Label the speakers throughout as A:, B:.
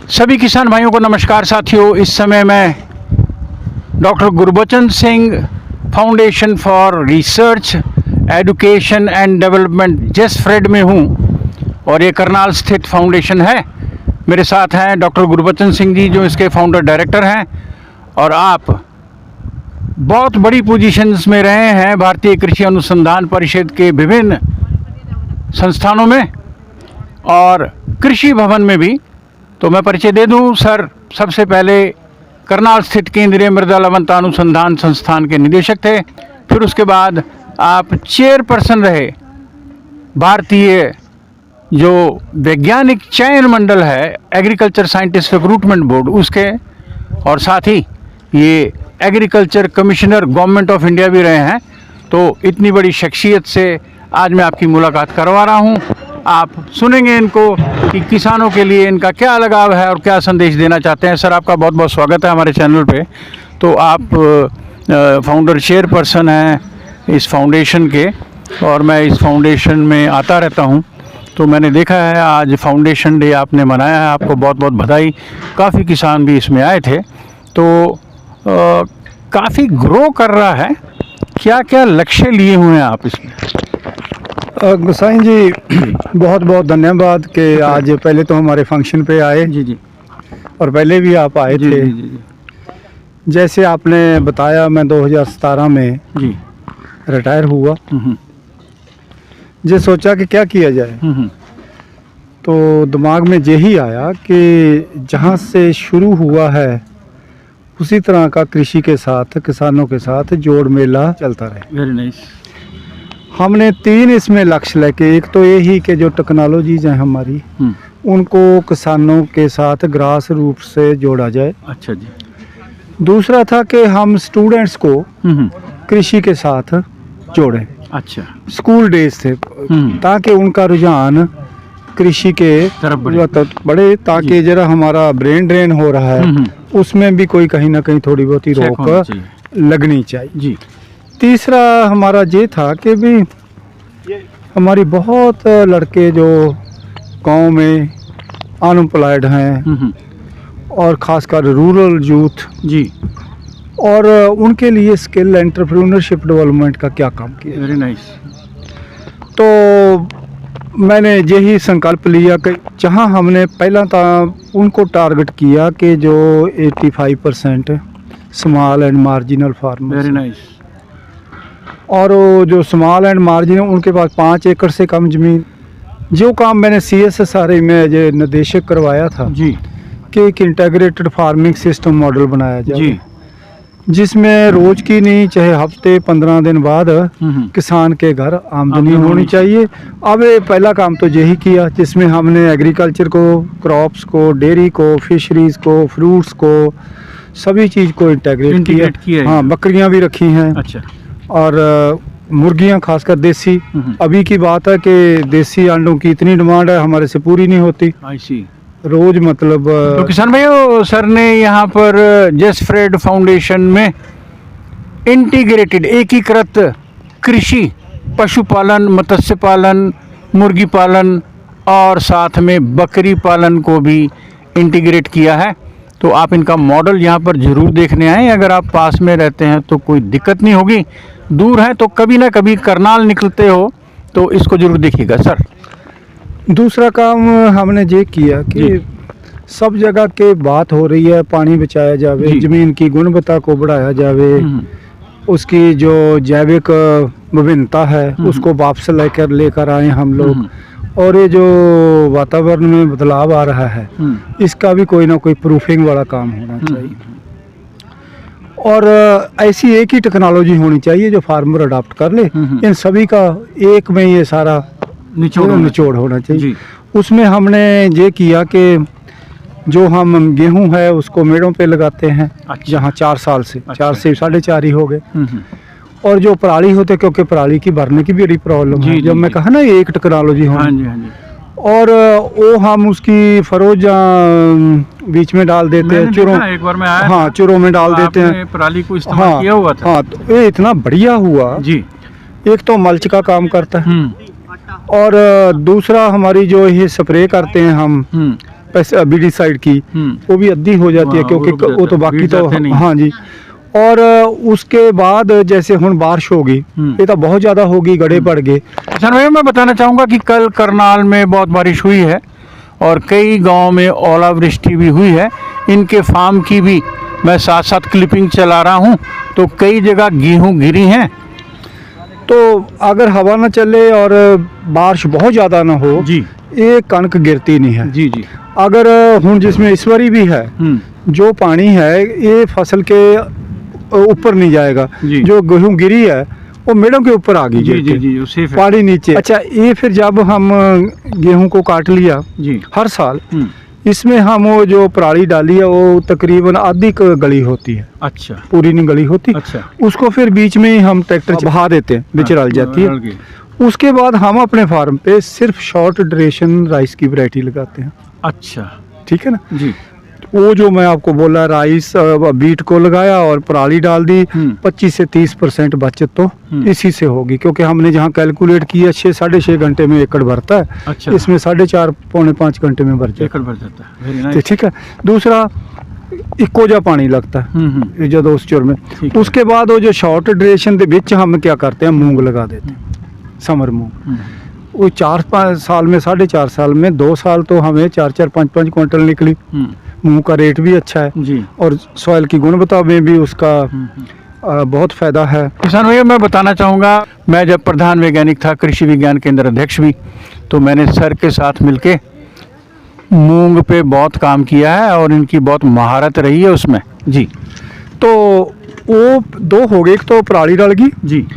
A: सभी किसान भाइयों को नमस्कार साथियों। इस समय मैं doctor Gurbachan Singh foundation for research education and development जेसफ्रेड में हूँ और ये करनाल स्थित फाउंडेशन है। मेरे साथ हैं डॉक्टर गुरबचन सिंह जी जो इसके फाउंडर डायरेक्टर हैं और आप बहुत बड़ी पोजीशंस में रहे हैं भारतीय कृषि अनुसंधान परिषद के विभिन्न संस्थानों में और कृषि भवन में भी। तो मैं परिचय दे दूं सर, सबसे पहले करनाल स्थित केंद्रीय मृदा लवणता अनुसंधान संस्थान के निदेशक थे, फिर उसके बाद आप चेयरपर्सन रहे भारतीय जो वैज्ञानिक चयन मंडल है एग्रीकल्चर साइंटिस्ट रिक्रूटमेंट बोर्ड उसके, और साथ ही ये agriculture commissioner government of India भी रहे हैं। तो इतनी बड़ी शख्सियत से आज मैं आपकी मुलाकात करवा रहा हूँ। आप सुनेंगे इनको कि किसानों के लिए इनका क्या लगाव है और क्या संदेश देना चाहते हैं। सर आपका बहुत बहुत स्वागत है हमारे चैनल पे। तो आप फाउंडर चेयरपर्सन हैं इस फाउंडेशन के और मैं इस फाउंडेशन में आता रहता हूं। तो मैंने देखा है आज फाउंडेशन डे आपने मनाया है, आपको बहुत बहुत बधाई। काफ़ी किसान भी इसमें आए थे, तो काफ़ी ग्रो कर रहा है। क्या क्या लक्ष्य लिए हुए हैं आप इसमें?
B: गुसाइन जी बहुत बहुत धन्यवाद कि आज पहले तो हमारे फंक्शन पे आए।
A: जी
B: और पहले भी आप आए थे।
A: जी।
B: जैसे आपने बताया मैं 2017 में
A: जी
B: रिटायर हुआ। जे सोचा कि क्या किया जाए, तो दिमाग में यही आया कि जहाँ से शुरू हुआ है उसी तरह का कृषि के साथ किसानों के साथ जोड़ मेला चलता रहे।
A: Very nice.
B: हमने 3 इसमें लक्ष्य लेके, एक तो यही कि जो टेक्नोलॉजीज हैं हमारी उनको किसानों के साथ ग्रास रूप से जोड़ा जाए।
A: अच्छा जी।
B: दूसरा था कि हम स्टूडेंट्स को कृषि के साथ जोड़ें।
A: अच्छा।
B: स्कूल डेज थे ताकि उनका रुझान कृषि के तरफ बढ़े, ताकि जरा हमारा ब्रेन ड्रेन हो रहा है उसमें भी कोई कहीं ना कहीं थोड़ी बहुत ही रोक लगनी चाहिए जी। तीसरा हमारा ये था कि भी हमारी बहुत लड़के जो गांव में अनएम्प्लॉयड हैं और ख़ासकर रूरल यूथ जी, और उनके लिए स्किल एंटरप्रेन्योरशिप डेवलपमेंट का क्या काम किया।
A: Very nice.
B: तो मैंने यही संकल्प लिया कि जहां हमने पहला था उनको टारगेट किया कि जो 85% small and marginal farmer.
A: Very nice.
B: और जो स्मॉल एंड मार्जिन उनके पास 5 एकड़ से कम ज़मीन, जो काम मैंने CSSRA में जो निर्देशक करवाया था जी कि एक इंटीग्रेटेड फार्मिंग सिस्टम मॉडल बनाया जाए जी, जिसमें रोज की नहीं चाहे हफ्ते 15 दिन बाद किसान के घर आमदनी होनी चाहिए। अब पहला काम तो यही किया जिसमें हमने एग्रीकल्चर को, क्रॉप्स को, डेयरी को, फिशरीज को, फ्रूट्स को, सभी चीज़ को इंटीग्रेट किया। हाँ, बकरियां भी रखी हैं। अच्छा। और मुर्गियां खासकर देसी। अभी की बात है कि देसी अंडों की इतनी डिमांड है हमारे से पूरी नहीं होती। आई सी रोज मतलब।
A: तो किसान भाइयों, सर ने यहाँ पर जेसफ्रेड फाउंडेशन में इंटीग्रेटेड एकीकृत कृषि, पशुपालन, मत्स्य पालन, मुर्गी पालन और साथ में बकरी पालन को भी इंटीग्रेट किया है। तो आप इनका मॉडल यहाँ पर ज़रूर देखने आएँ। अगर आप पास में रहते हैं तो कोई दिक्कत नहीं होगी, दूर हैं तो कभी ना कभी करनाल निकलते हो तो इसको ज़रूर देखिएगा। सर
B: दूसरा काम हमने ये किया कि सब जगह के बात हो रही है पानी बचाया जावे, ज़मीन की गुणवत्ता को बढ़ाया जावे, उसकी जो जैविक विभिन्नता है उसको वापस लेकर आए हम लोग। और ये जो वातावरण में बदलाव आ रहा है इसका भी कोई ना कोई प्रूफिंग वाला काम होना चाहिए। और ऐसी एक ही टेक्नोलॉजी होनी चाहिए जो फार्मर अडॉप्ट कर ले। इन सभी का एक में ये सारा निचोड़ होना चाहिए। उसमें हमने ये किया कि जो हम गेहूं है उसको मेड़ों पे लगाते हैं। अच्छा। जहाँ 4 साल से 4 से 4.5 ही हो गए। और जो पराली होते, क्योंकि पराली की भरने की भी बड़ी प्रॉब्लम है, जब मैं कहा ना ये एक टेक्नोलॉजी होनी। और वो हम उसकी फरोजा बीच में डाल देते हैं, चुरों। एक बार में आया। हाँ, चुरों में डाल देते हैं।
A: पराली को इस्तेमाल किया हुआ था।
B: हाँ, तो ये इतना बढ़िया हुआ जी। एक तो मल्च का काम करता है और दूसरा हमारी जो ये स्प्रे करते हैं हम बीडी साइड की वो भी अद्धी हो जाती है,
A: हाँ,
B: क्योंकि
A: वो रुक
B: वो तो
A: जाता है,
B: बाकी
A: बीज
B: तो
A: जाते नहीं।
B: हाँ जी। और उसके बाद जैसे हुण बारिश होगी, ये तो बहुत ज़्यादा होगी, गड्ढे पड़ गए।
A: किसान भाई, मैं बताना चाहूँगा कि कल करनाल में बहुत बारिश हुई है और कई गांव में ओलावृष्टि भी हुई है। इनके फार्म की भी मैं साथ साथ क्लिपिंग चला रहा हूँ, तो कई जगह गेहूँ गिरी हैं।
B: तो अगर हवा ना चले और बारिश बहुत ज़्यादा ना हो,
A: जी
B: ये कणक गिरती नहीं है।
A: जी जी।
B: अगर हुण जिसमें ईश्वरी भी है, जो पानी है ये फसल के ऊपर नहीं जाएगा।
A: जी।
B: जो गेहूँ गिरी है वो मेड़ों के ऊपर आ गई,
A: जी
B: गिर
A: जी
B: के।
A: जी, उसी पे।
B: पानी नीचे। अच्छा, ये फिर जब हम गेहूं को काट लिया
A: जी।
B: हर साल, इसमें हम वो जो पराली डाली है वो तकरीबन आधी गली होती है,
A: अच्छा
B: पूरी नहीं गली होती।
A: अच्छा।
B: उसको फिर बीच में ही हम ट्रैक्टर बहा देते हैं, बीच रल जाती
A: रल
B: है।
A: गई।
B: उसके बाद हम अपने फार्म पे सिर्फ शॉर्ट ड्यूरेशन राइस की वैरायटी लगाते हैं।
A: अच्छा
B: ठीक है ना।
A: जी।
B: वो जो मैं आपको बोला, राइस बीट को लगाया और पराली डाल दी, 25 से 30% बचत तो इसी से होगी, क्योंकि हमने जहाँ कैलकुलेट किया 6-6.5 घंटे में एकड़ भरता है।
A: अच्छा।
B: इसमें 4.5-5 घंटे में भर
A: एकड़ भर जाता है। वेरी
B: जाता है।
A: नाइस।
B: ठीक है। दूसरा, इक्को जा पानी लगता है ये जो उस चुर में।
A: ठीक है।
B: उसके बाद वो जो शॉर्ट ड्यूरेशन के बीच हम क्या करते हैं, मूंग लगा देते हैं, समर मूंग। वो 4-5 साल में, 4.5 साल में 2 साल तो हमें 4-4, 5-5 क्विंटल निकली। मूंग का रेट भी अच्छा है
A: जी।
B: और सॉइल की गुणवत्ता में भी उसका बहुत फायदा है।
A: किसान भैया, मैं बताना चाहूँगा, मैं जब प्रधान वैज्ञानिक था, कृषि विज्ञान केंद्र अध्यक्ष भी, तो मैंने सर के साथ मिलके मूंग पे बहुत काम किया है और इनकी बहुत महारत रही है उसमें। जी।
B: तो वो 2 हो गए, एक तो पराली डल गई,
A: जी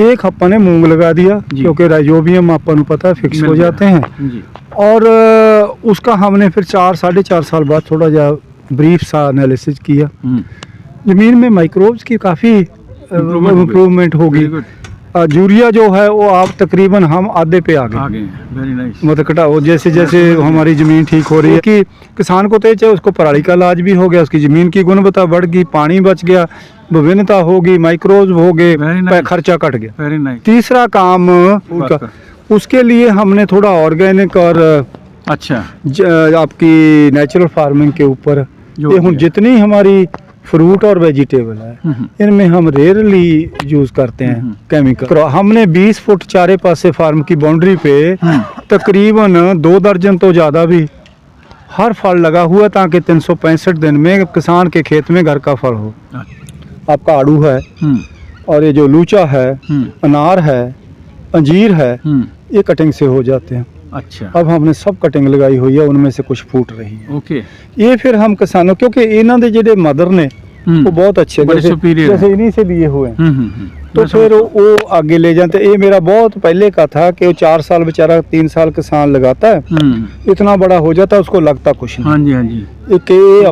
B: एक अपन ने मूंग लगा दिया,
A: जी।
B: क्योंकि राइजोबियम अपन को पता है फिक्स हो जाते हैं।
A: जी।
B: और उसका हमने फिर 4-4.5 साल बाद थोड़ा जा ब्रीफ सा एनालिसिस किया। ज़मीन में माइक्रोब्स की काफ़ी इम्प्रूवमेंट होगी। यूरिया जो है वो आप तकरीबन हम आधे पे आ गए।
A: Very nice.
B: मतलब घटाओ, जैसे जैसे हमारी ज़मीन ठीक हो रही है कि किसान को तो चाहे उसको पराली का इलाज भी हो गया, उसकी ज़मीन की गुणवत्ता बढ़ गई, पानी बच गया, विभिन्नता होगी, माइक्रोब्स हो गए, खर्चा कट गया।
A: Very nice.
B: तीसरा काम उसके लिए हमने थोड़ा ऑर्गेनिक और
A: अच्छा
B: आपकी नेचुरल फार्मिंग के ऊपर, ये हम जितनी हमारी फ्रूट और वेजिटेबल है इनमें हम रेयरली यूज करते हैं केमिकल। हमने 20 फुट चारे पासे फार्म की बाउंड्री पे तकरीबन 2 दर्जन तो ज़्यादा भी हर फल लगा हुआ, ताकि 365 दिन में किसान के खेत में घर का फल हो। आपका आड़ू है और ये जो लूचा है, अनार है, अंजीर है, ये कटिंग से हो जाते हैं।
A: अच्छा।
B: अब हमने सब कटिंग लगाई हुई है, उनमें से कुछ फूट रही है।
A: ओके।
B: ये फिर हम किसानों, क्योंकि इन्हों के जेडे मदर ने वो बहुत अच्छे, जैसे इन्हीं से लिए हुए हैं, तो फिर वो आगे ले जाते। ये मेरा बहुत पहले का था कि वो 4 साल बेचारा 3 साल किसान लगाता है, इतना बड़ा हो जाता है, उसको लगता कुछ नहीं।
A: हाँ जी हाँ जी।
B: ये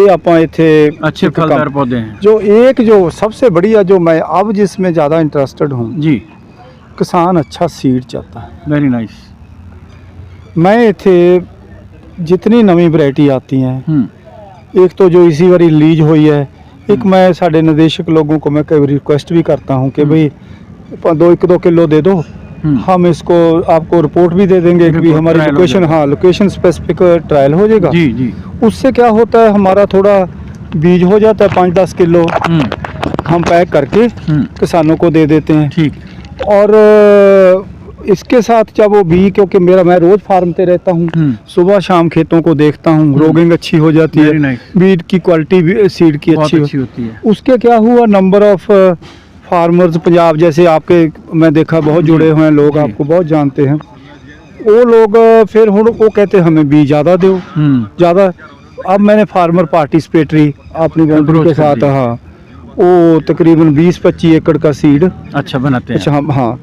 B: ਆਪਾਂ ਇੱਥੇ
A: अच्छे फलदार पौधे हैं।
B: जो एक जो सबसे बढ़िया, जो मैं अब जिसमें ज़्यादा इंटरेस्टेड हूँ
A: जी,
B: किसान अच्छा सीड चाहता है।
A: Very nice.
B: मैं इत्थे जितनी नवी वैरायटी आती हैं, एक तो जो इसी बारी रिलीज हुई है, एक मैं साढ़े निदेशक लोगों को मैं कई रिक्वेस्ट भी करता हूँ कि भाई 1-2 किलो दे दो, हम इसको आपको रिपोर्ट भी दे देंगे कि हमारी लोकेशन, हाँ लोकेशन स्पेसिफिक ट्रायल हो जाएगा।
A: जी जी।
B: उससे क्या होता है, हमारा थोड़ा बीज हो जाता है, 5-10 किलो हम पैक करके किसानों को दे देते हैं।
A: ठीक।
B: और इसके साथ जब वो बी, क्योंकि मैं रोज फार्म पे रहता हूँ, सुबह शाम खेतों को देखता हूँ, ग्रोइंग अच्छी हो जाती है, बीज की क्वालिटी भी सीड की अच्छी होती है। उसके क्या हुआ, नंबर ऑफ फार्मर्स पंजाब जैसे आपके मैं देखा बहुत जुड़े हुए हैं लोग, आपको बहुत जानते हैं, वो लोग फिर वो कहते हैं हमें बीज ज़्यादा दो, ज़्यादा। अब मैंने फार्मर पार्टिसिपेटरी अपनी बाउंड्री के साथ, हाँ वो तकरीबन 20-25 एकड़ का सीड
A: अच्छा बनाते हैं।
B: अच्छा, हाँ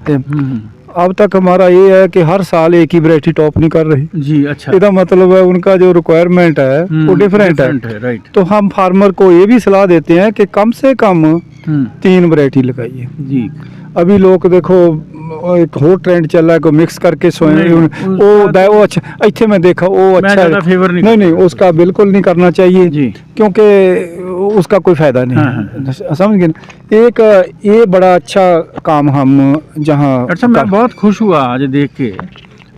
B: अब तक हमारा ये है कि हर साल एक ही वैरायटी टॉप नहीं कर रही
A: जी। अच्छा।
B: इसका मतलब है उनका जो रिक्वायरमेंट है वो डिफरेंट है।
A: राइट।
B: तो हम फार्मर को ये भी सलाह देते हैं कि कम से कम 3 वैरायटी लगाइए
A: जी।
B: अभी लोग देखो एक और ट्रेंड चल रहा है को मिक्स करके वो अच्छा, इतने मैं देखा वो अच्छा है,
A: फेवर
B: नहीं उसका बिल्कुल नहीं करना चाहिए जी, क्योंकि उसका कोई फायदा नहीं है। समझ गए ना। एक ये बड़ा अच्छा काम हम जहाँ,
A: अच्छा मैं बहुत खुश हुआ आज देख के,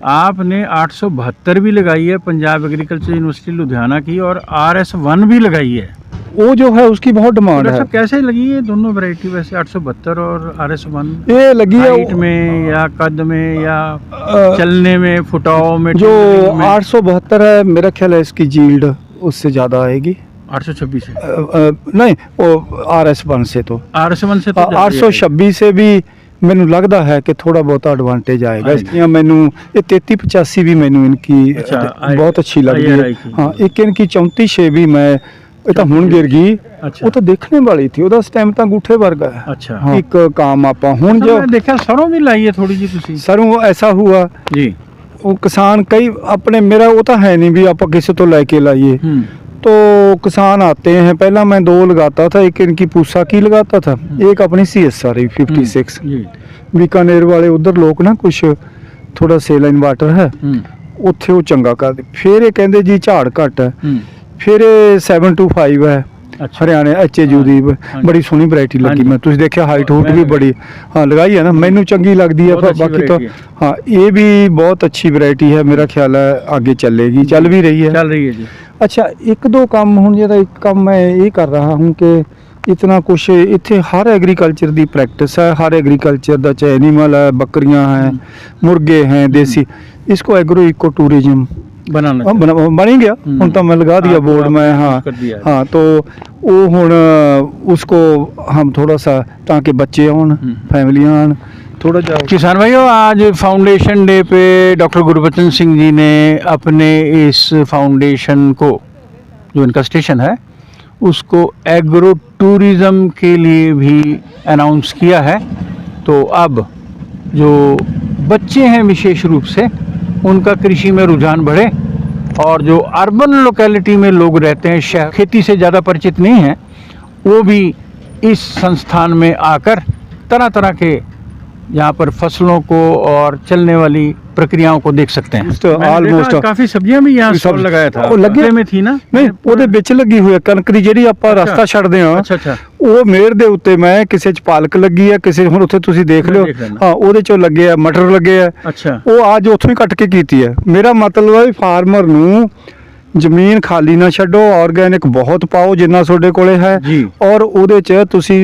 A: आपने 872 भी लगाई है पंजाब एग्रीकल्चर यूनिवर्सिटी लुधियाना की, और RS1 भी लगाई है।
B: वो जो है उसकी बहुत डिमांड
A: डॉक्टर
B: है।
A: साहब कैसे लगी है दोनों वैरायटी वैसे, 872 और RS1?
B: ये लगी है
A: हाइट में या कद में या
B: अ,
A: चलने में, फुटाव में,
B: जो
A: टेलरिंग में?
B: 872 है मेरा ख्याल है इसकी जील्ड उससे ज़्यादा आएगी।
A: 826 है।
B: नहीं, वो RS1 से तो
A: RS1 से तो ज़्यादा ही
B: 826 से भी ਮੈਨੂੰ ਲੱਗਦਾ ਹੈ ਕਿ ਥੋੜਾ ਬਹੁਤਾ ਐਡਵਾਂਟੇਜ ਆਏਗਾ।
A: ਹਾਂਜੀ।
B: इसलिए ਮੈਨੂੰ ਇਹ 3385 ਵੀ ਮੈਨੂੰ ਇਨकी
A: अच्छा,
B: ਬਹੁਤ ਅੱਛੀ ਲੱਗਦੀ
A: IRI
B: ਹੈ।
A: की।
B: ਹਾਂ, ਇੱਕ ਇਨकी 3406 ਵੀ ਮੈਂ ਇਹ ਤਾਂ ਹੁਣ ਗਿਰ ਗਈ।
A: अच्छा।
B: ਉਹ ਤਾਂ ਦੇਖਣੇ ਵਾਲੀ थी, ਉਹਦਾ ਸਟੈਮ ਤਾਂ ਅੰਗੂਠੇ ਵਰਗਾ ਹੈ।
A: अच्छा।
B: ਹਾਂ, ਇੱਕ ਕੰਮ ਆਪਾਂ ਹੁਣ
A: अच्छा,
B: ਜੋ
A: मैं देखा सरों भी लाई है थोड़ी जी तुसी।
B: ਸਰੋਂ ਐਸਾ हुआ
A: जी।
B: ਉਹ ਕਿਸਾਨ ਕਈ ਆਪਣੇ ਮੇਰਾ ਉਹ ਤਾਂ ਹੈ ਨਹੀਂ ਵੀ ਆਪਾਂ ਕਿਸੇ ਤੋਂ ਲੈ ਕੇ ਲਾਈਏ। तो किसान आते हैं, पहला मैं 2 लगाता था, एक इनकी पूसा की लगाता था, एक अपनी CSR 56
A: जी।
B: बीकानेर वाले उधर लोग ना कुछ थोड़ा सेल इन्वर्टर है ਉੱਥੇ ਉਹ ਚੰਗਾ ਕਰਦੇ। ਫਿਰ ਇਹ ਕਹਿੰਦੇ ਜੀ ਝਾੜ ਘੱਟ ਹੈ, ਫਿਰ ਇਹ 725 ਹੈ
A: अच्छा।
B: ਹਰਿਆਣੇ HAU ਦੀ ਬੜੀ ਸੋਹਣੀ ਵੈਰਾਈਟੀ ਲੱਗੀ।
A: ਹਾਂਜੀ।
B: ਮੈਂ ਤੁਸੀਂ ਦੇਖਿਆ ਹਾਈਟ ਹੂਟ
A: ਮੈਂ
B: ਵੀ
A: ਵੀ।
B: ਬੜੀ ਹਾਂ ਲਗਾਈ ਹੈ ਨਾ, ਮੈਨੂੰ ਚੰਗੀ ਲੱਗਦੀ ਹੈ।
A: ਬਹੁਤ ਅੱਛੀ
B: ਬਾਕੀ ਤਾਂ
A: variety
B: ਹਾਂ ਇਹ ਵੀ ਬਹੁਤ ਅੱਛੀ ਵੈਰਾਈਟੀ ਹੈ, ਮੇਰਾ ਖਿਆਲ ਹੈ ਅੱਗੇ ਚੱਲੇਗੀ, ਚੱਲ ਵੀ ਰਹੀ ਹੈ।
A: चल रही है जी।
B: ਅੱਛਾ, ਇੱਕ ਦੋ ਕੰਮ ਹੁਣ ਜਿਹੜਾ ਇੱਕ ਕੰਮ ਮੈਂ ਇਹ ਕਰ रहा हूँ कि इतना कुछ इतने हर एग्रीकल्चर ਦੀ प्रैक्टिस है, हर एग्रीकल्चर ਦਾ चाहे एनिमल है, बकरियां हैं, मुर्गे हैं देसी, इसको एग्रो इको टूरिज्म
A: बनाना
B: बन ही गया। ਹੁਣ ਤਾਂ मैं लगा दिया
A: हाँ,
B: बोर्ड
A: तो
B: में।
A: आपने
B: हाँ
A: यूज़ कर दिया है।
B: हाँ, तो वो ਹੁਣ उसको हम थोड़ा सा ताकि बच्चे आन, फैमिलियां आन, थोड़ा जा
A: किसान भाइयों, आज फाउंडेशन डे पे डॉक्टर गुरबचन सिंह जी ने अपने इस फाउंडेशन को, जो इनका स्टेशन है, उसको एग्रो टूरिज़्म के लिए भी अनाउंस किया है। तो अब जो बच्चे हैं विशेष रूप से, उनका कृषि में रुझान बढ़े, और जो अर्बन लोकेलिटी में लोग रहते हैं, शहर खेती से ज़्यादा परिचित नहीं हैं, वो भी इस संस्थान में आकर तरह तरह के यहाँ पर फसलों को और चलने वाली प्रक्रियाओं को देख सकते हैं।
B: तो almost-
A: काफ़ी सब्जियां भी यहाँ स्टॉल लगाया था।
B: ਉਹ ਲੱਗੇ
A: में थी ना?
B: ਨਹੀਂ, ਉਹਦੇ ਵਿੱਚ ਲੱਗੀ ਹੋਈ ਹੈ ਕਣਕ ਦੀ, ਜਿਹੜੀ ਆਪਾਂ
A: ਅੱਛਾ।
B: ਰਸਤਾ ਛੱਡਦੇ ਹਾਂ।
A: अच्छा अच्छा।
B: ਉਹ ਮੇੜ ਦੇ ਉੱਤੇ ਮੈਂ ਕਿਸੇ ਚ ਪਾਲਕ ਲੱਗੀ ਆ, ਕਿਸੇ ਹੁਣ ਉੱਥੇ ਤੁਸੀਂ ਦੇਖ
A: ਮੈਂ
B: ਲਿਓ।
A: ਦੇਖ ਲੈਂਦਾ।
B: ਹਾਂ, ਉਹਦੇ ਚੋਂ ਲੱਗੇ ਆ ਮਟਰ ਲੱਗੇ ਆ।
A: अच्छा।
B: ਉਹ ਅੱਜ ਉੱਥੋਂ ਹੀ ਕੱਟ ਕੇ ਕੀਤੀ ਹੈ। ਮੇਰਾ ਮਤਲਬ ਹੈ ਵੀ ਫਾਰਮਰ ਨੂੰ ਜ਼ਮੀਨ ਖਾਲੀ ਨਾ ਛੱਡੋ, ਆਰਗੈਨਿਕ ਬਹੁਤ ਪਾਓ ਜਿੰਨਾ ਤੁਹਾਡੇ ਕੋਲੇ ਹੈ,
A: ਜੀ।
B: ਔਰ ਉਹਦੇ ਚ ਤੁਸੀਂ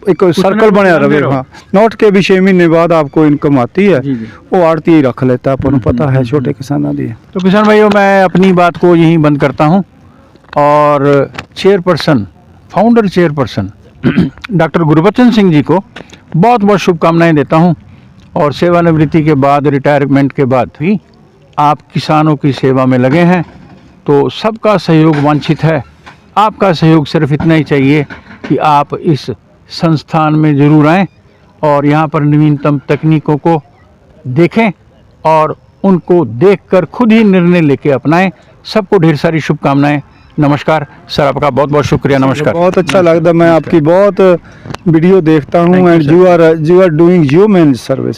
B: ਇੱਕ ਸਰਕਲ ਬਣਿਆ
A: ਬਣਾਉਂਦੇ
B: ਰਵੇ।
A: ਰਹੋ।
B: हाँ, नॉट के भी 6 महीने बाद आपको इनकम आती है।
A: जी जी।
B: वो आड़ती ही रख लेता, अपन को पता है छोटे किसानों दी।
A: तो किसान भाइयों, मैं अपनी बात को यहीं बंद करता हूं, और chairperson, founder chairperson doctor Gurbachan Singh ji को बहुत बहुत शुभकामनाएं देता हूं, और सेवानिवृत्ति के बाद, रिटायरमेंट के बाद भी आप किसानों की सेवा में लगे हैं। तो सबका सहयोग वांछित है। आपका सहयोग सिर्फ इतना ही चाहिए कि आप इस संस्थान में ज़रूर आएँ और यहाँ पर नवीनतम तकनीकों को देखें और उनको देखकर खुद ही निर्णय लेके अपनाएं। सबको ढेर सारी शुभकामनाएं। नमस्कार सर, आपका बहुत बहुत शुक्रिया। नमस्कार।
B: बहुत अच्छा लगता, मैं आपकी बहुत वीडियो देखता हूँ,
A: Thank you,
B: and
A: sir.
B: You are doing human service.